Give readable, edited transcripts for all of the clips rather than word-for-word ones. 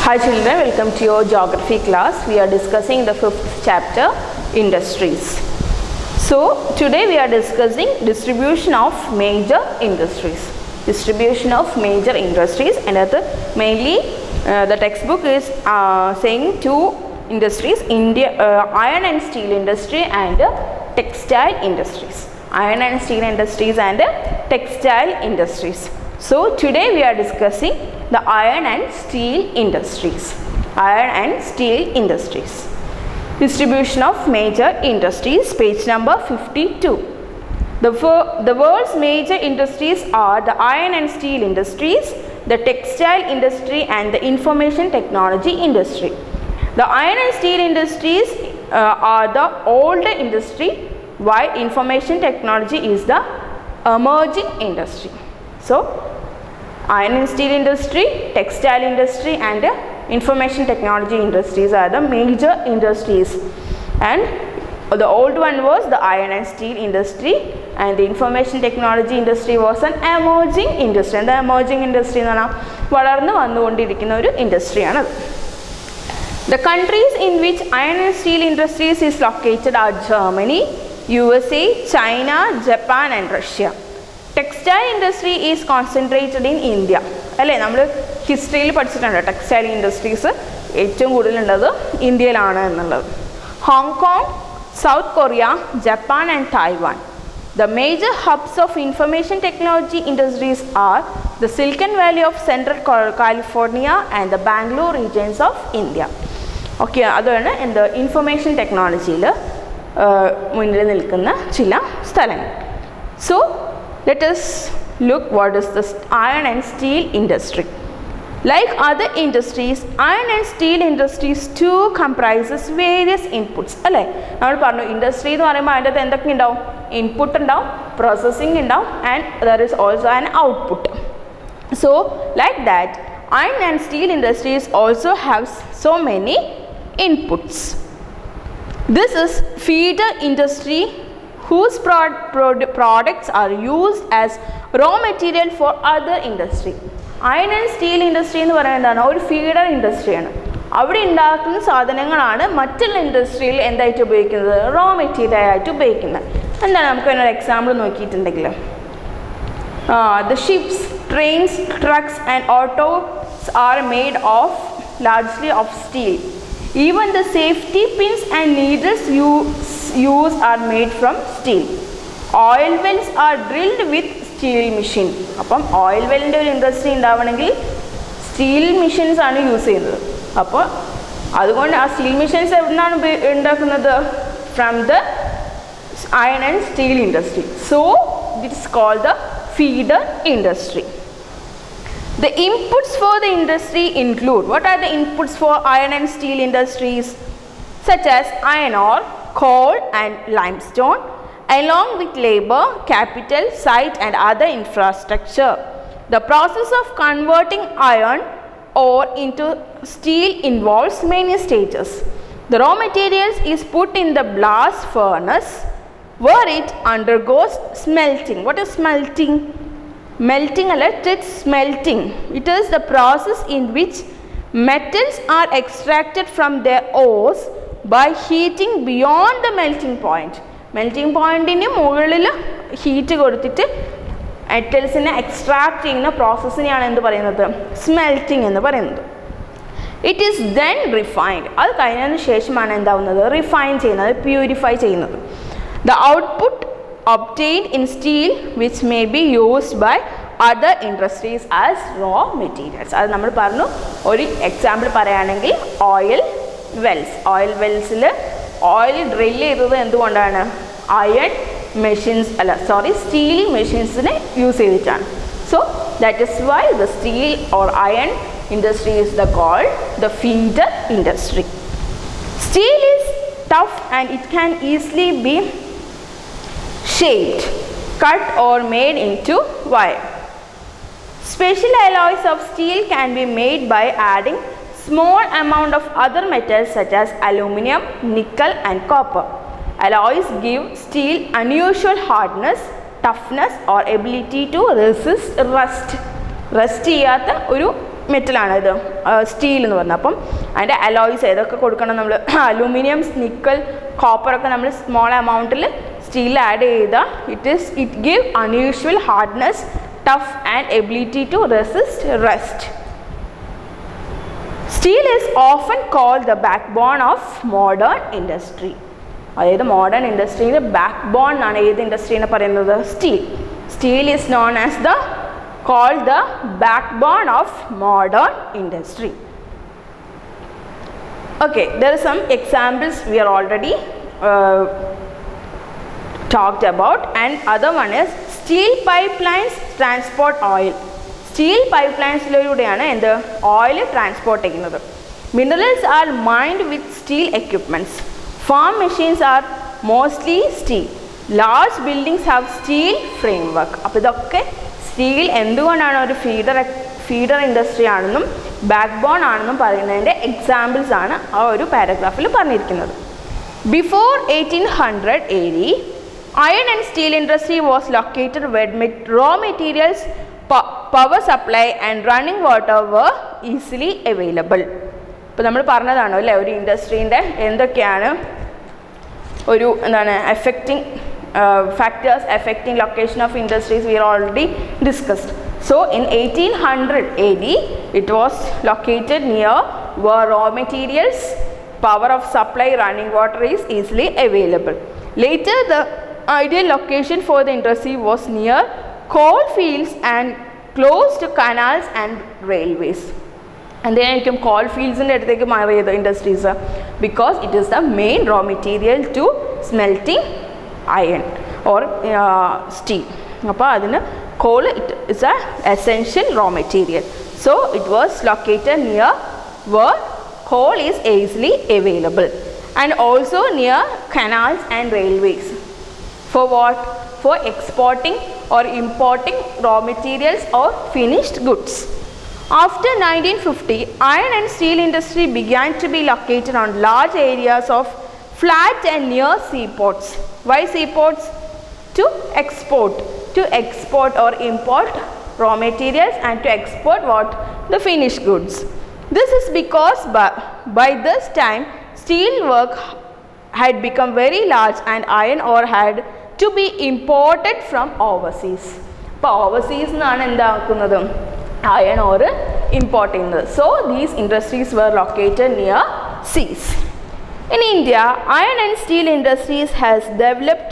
Hi children, welcome to your geography class. We are discussing the 5th chapter, industries. So today we are discussing distribution of major industries. Distribution of major industries, and mainly the textbook is saying two industries, iron and steel industry and textile industries. Iron and steel industries and textile industries. So today we are discussing the iron and steel industries. Iron and steel industries. Distribution of major industries, page number 52. The world's major industries are the iron and steel industries, the textile industry and the information technology industry. The iron and steel industries are the older industry, while information technology is the emerging industry. So, iron and steel industry, textile industry and information technology industries are the major industries, and the old one was the iron and steel industry, and the information technology industry was an emerging industry. And the emerging industry എന്ന് പറഞ്ഞാൽ വളർന്നു വന്നുകൊണ്ടിരിക്കുന്ന ഒരു ഇൻഡസ്ട്രിയാണ്. The countries in which iron and steel industries is located are Germany, USA, China, Japan and Russia. Textile industry is concentrated in India. അല്ലേ, നമ്മൾ ഹിസ്റ്ററിയിൽ പഠിച്ചിട്ടുണ്ട് textile industries ഏറ്റവും കൂടുതലുള്ളത് ഇന്ത്യയിലാണ് എന്നുള്ളത്. Hong Kong, south Korea, Japan and Taiwan. The major hubs of information technology industries are the Silicon Valley of Central California and the Bangalore regions of India. Okay, അതാണ് എന്ത് ഇൻഫർമേഷൻ ടെക്നോളജിയിൽ മുന്നിൽ നിൽക്കുന്ന ചില സ്ഥലങ്ങൾ. So let us look what is the iron and steel industry. Like other industries, iron and steel industries too comprises various inputs. അല്ലേ, നമ്മൾ പറഞ്ഞു ഇൻഡസ്ട്രി എന്ന് പറയുമ്പോൾ അതിൻ്റെ അകത്ത് എന്തൊക്കെ ഉണ്ടാവും? ഇൻപുട്ട് ഉണ്ടാവും, പ്രോസസ്സിംഗ് ഉണ്ടാവും, and there is also an output. So like that, iron and steel industries also have so many inputs. This is feeder industry, whose products are used as raw material for other industry. Iron and steel industry എന്ന് പറയുന്നതാണ് ഒരു feeder ഇൻഡസ്ട്രിയാണ്. അവിടെ ഉണ്ടാക്കുന്ന സാധനങ്ങളാണ് മറ്റുള്ള ഇൻഡസ്ട്രിയിൽ എന്തായിട്ട് ഉപയോഗിക്കുന്നത്? റോ മെറ്റീരിയൽ ആയിട്ട് ഉപയോഗിക്കുന്നത്. എന്താണ് നമുക്ക് അതിനൊരു example നോക്കിയിട്ടുണ്ടെങ്കിൽ, the ships, trains, trucks and autos are made of largely of steel. Even the safety pins and needles used are made from steel. Oil wells are drilled with steel machine. അപ്പം oil വെല്ലിൻ്റെ ഒരു industry ഉണ്ടാവണമെങ്കിൽ steel machines ആണ് use ചെയ്യുന്നത്. അപ്പോൾ അതുകൊണ്ട് ആ steel machines എവിടെ നിന്നാണ് ഉണ്ടാക്കുന്നത്? From the iron and steel industry. So this is called the feeder industry. The inputs for the industry include, what are the inputs for iron and steel industries? Such as iron ore, coal and limestone, along with labor, capital, site and other infrastructure. The process of converting iron ore into steel involves many stages. The raw materials is put in the blast furnace, where it undergoes smelting. What is smelting? Melting, it's smelting. It is the process in which metals are extracted from their ores by heating beyond the melting point. Melting പോയിന്റിന് മുകളിൽ heat കൊടുത്തിട്ട് മെറ്റൽസിനെ extract ചെയ്യുന്ന പ്രോസസ്സിനെയാണ് എന്ത് പറയുന്നത്? Smelting എന്ന് പറയുന്നത്. It is then refined. അത് കഴിഞ്ഞതിന് ശേഷമാണ് എന്താവുന്നത്? റിഫൈൻ ചെയ്യുന്നത്, പ്യൂരിഫൈ ചെയ്യുന്നത്. The output obtained in steel which may be used by other industries as raw materials. അത് നമ്മൾ പറഞ്ഞു. ഒരു എക്സാമ്പിൾ പറയുകയാണെങ്കിൽ ഓയിൽ വെൽസിൽ ഓയിൽ ഡ്രിൽ ചെയ്തത് എന്തുകൊണ്ടാണ്? അയൺ മെഷീൻസ് സ്റ്റീൽ മെഷീൻസിനെ യൂസ് ചെയ്തിട്ടാണ്. So that is why the steel or iron industry is the called the feeder industry. Steel is tough and it can easily be shaped, cut or made into wire. Special alloys of steel can be made by adding small amount of other metals such as aluminum, nickel and copper. Alloys give steel unusual hardness, toughness or ability to resist rust. Rust ചെയ്യാത്ത ഒരു മെറ്റലാണ് ഇത് steel എന്ന് പറഞ്ഞാൽ. അപ്പം അതിൻ്റെ alloys ഏതൊക്കെ കൊടുക്കണം നമ്മൾ? അലൂമിനിയം, നിക്കൽ, കോപ്പറൊക്കെ നമ്മൾ സ്മോൾ എമൗണ്ടിൽ സ്റ്റീലിൽ ആഡ് ചെയ്താൽ it give unusual hardness, tough and ability to resist rust. Steel is often called the backbone of modern industry. അതായത് മോഡേൺ ഇൻഡസ്ട്രിയുടെ ബാക്ക് ബോൺ ആണ് ഏത് ഇൻഡസ്ട്രീനെ പറയുന്നത്? Steel. Steel is known as called the backbone of modern industry. Okay, there are some examples we are already talked about, and other one is steel pipelines transport oil. Steel pipe ലൈൻസിലൂടെയാണ് എന്ത് oil transport ചെയ്യുന്നത്. Minerals are mined with steel equipments. Farm machines are mostly steel. Large buildings have steel frame work. അപ്പോൾ ഇതൊക്കെ steel എന്തുകൊണ്ടാണ് ഒരു feeder industry ആണെന്നും backbone ആണെന്നും പറയുന്നതിൻ്റെ എക്സാമ്പിൾസ് ആണ് ആ ഒരു പാരഗ്രാഫിൽ പറഞ്ഞിരിക്കുന്നത്. Before 1800 AD, iron and steel industry was located where raw materials, power supply and running water were easily available. ഇപ്പോൾ നമ്മൾ പറഞ്ഞതാണോ അല്ലേ ഒരു ഇൻഡസ്ട്രീൻ്റെ എന്തൊക്കെയാണ് ഒരു എന്താണ് affecting factors affecting location of industries we already discussed. So in 1800 AD it was located near where raw materials, power of supply, running water is easily available. Later the ideal location for the industry was near coal fields and close to canals and railways. എന്തിനായിരിക്കും coal ഫീൽഡ്സിൻ്റെ അടുത്തേക്ക് മാറിയത് industries? Because it is the main raw material to smelting iron or steel. അപ്പോൾ അതിന് coal it is a essential raw material. So it was located near where coal is easily available and also near canals and railways. For what? For exporting or importing raw materials or finished goods. After 1950, iron and steel industry began to be located on large areas of flat and near seaports. Why seaports? To export or import raw materials and to export what? The finished goods. This is because by this time steel work had become very large and iron ore had to be imported from overseas. അപ്പോൾ overseas നിന്നാണ് എന്താക്കുന്നത് iron or import ചെയ്യുന്നത്. So these industries were located near seas. In India, iron and steel industries has developed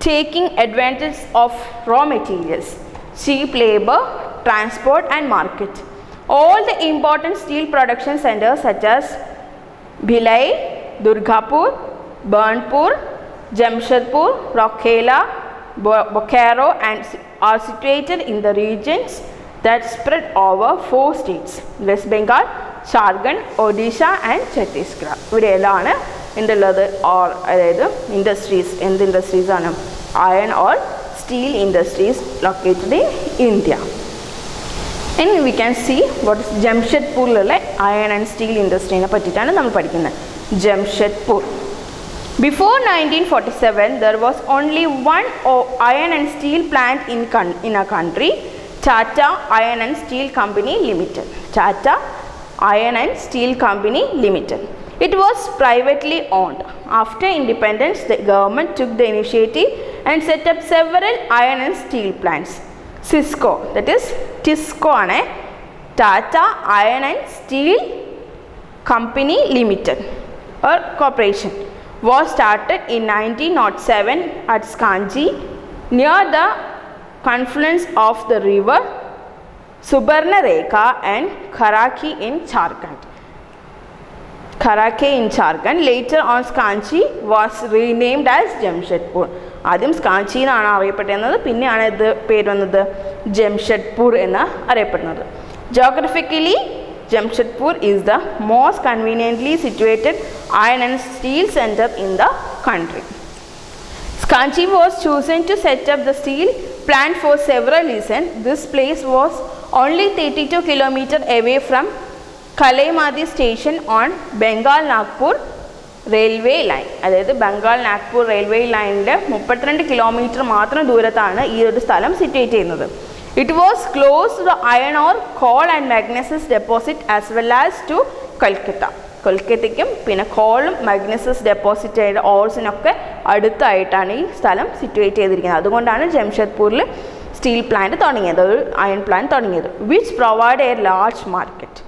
taking advantage of raw materials, cheap labor, transport and market. All the important steel production centers such as Bhilai, Durgapur, Burnpur, Jamshedpur, Rourkela, Bokaro and are situated in the regions that spread over 4 states: West Bengal, Jharkhand, Odisha and Chhattisgarh. ഇവിടെയെല്ലാമാണ് എന്തുള്ളത് ore അതായത് industries എന്ത് industries ആണ് iron or steel industries located in India. And we can see what is ജംഷഡ്പൂരിലുള്ള iron and steel ഇൻഡസ്ട്രീനെ പറ്റിയിട്ടാണ് നമ്മൾ പഠിക്കുന്നത്. Jamshedpur. Before 1947, there was only one iron and steel plant in a country, Tata Iron and Steel Company Limited. Tata Iron and Steel Company Limited. It was privately owned. After independence, the government took the initiative and set up several iron and steel plants. Cisco, that is Tisco ആണ് Tata Iron and Steel Company Limited or Corporation was started in 1907 at Skanji near the confluence of the river Subarnarekha and Kharaki in Jharkhand. Later on Skanchi was renamed as Jamshedpur. ആദ്യം സ്കാഞ്ചി എന്നാണ് അറിയപ്പെടുന്നത്, പിന്നെയാണ് ഇത് പേര് വന്നത് ജംഷഡ്പൂർ എന്ന് അറിയപ്പെടുന്നത്. Geographically Jamshedpur is the most conveniently situated iron and steel center in the country. Skanchi was chosen to set up the steel plant for several reasons. This place was only 32 km away from Kalaimadi station on Bengal-Nagpur railway line. അതായത് Bengal Nagpur railway ലൈനിൻ്റെ 32 kilometre മാത്രം ദൂരത്താണ് ഈ ഒരു സ്ഥലം situate ചെയ്യുന്നത്. It was close to the iron ore, coal and manganese deposit as well as to Kolkata. കൊൽക്കത്തയ്ക്കും പിന്നെ കോളും മാഗ്നസസ് deposit ചെയ്ത ഓൾസിനൊക്കെ അടുത്തായിട്ടാണ് ഈ സ്ഥലം സിറ്റുവേറ്റ് ചെയ്തിരിക്കുന്നത്. അതുകൊണ്ടാണ് ജംഷഡ്പൂരിൽ സ്റ്റീൽ പ്ലാന്റ് തുടങ്ങിയത്, ഒരു അയൺ പ്ലാന്റ് തുടങ്ങിയത്. Which provide a large market.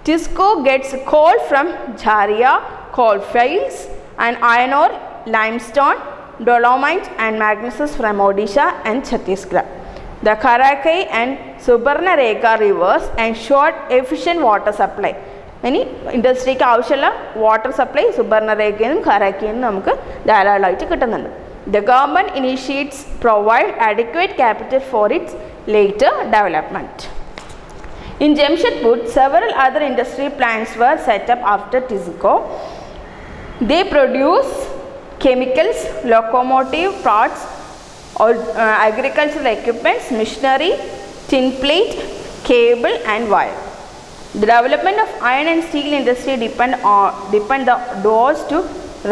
TISCO gets coal from Jharia coal fields and iron ore limestone, dolomite and manganese from Odisha and Chhattisgarh. The Karakai and Subarnarekha rivers ensured efficient water supply. ഇനി ഇൻഡസ്ട്രിക്ക് ആവശ്യമുള്ള water supply സുബർണരേഖയിൽ നിന്നും കരാക്കിയിൽ നിന്നും നമുക്ക് ധാരാളമായിട്ട് കിട്ടുന്നുണ്ട്. The government initiates provide adequate capital for its later development. In Jamshedpur, several other industry plants were set up after TISCO. They produce chemicals, locomotive parts, agricultural equipments, machinery, tin plate, cable and wire. The development of iron and steel industry depend those to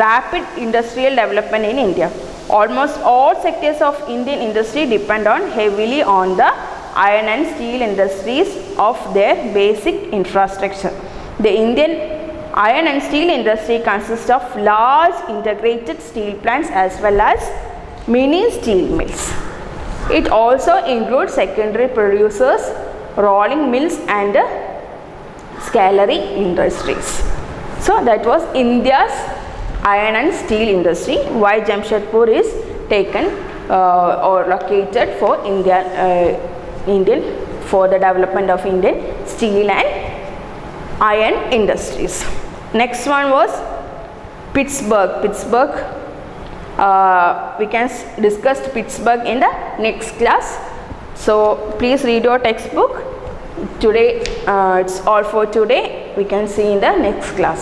rapid industrial development in India. Almost all sectors of Indian industry depend heavily on the iron and steel industries of their basic infrastructure. The Indian iron and steel industry consists of large integrated steel plants as well as mini steel mills. It also includes secondary producers, rolling mills and scaleri industries. So that was India's iron and steel industry, why Jamshedpur is taken or located for Indian for the development of Indian steel and iron industries. Next one was Pittsburgh. We can discuss Pittsburgh in the next class. So please read your textbook. Today it's all for today. We can see in the next class.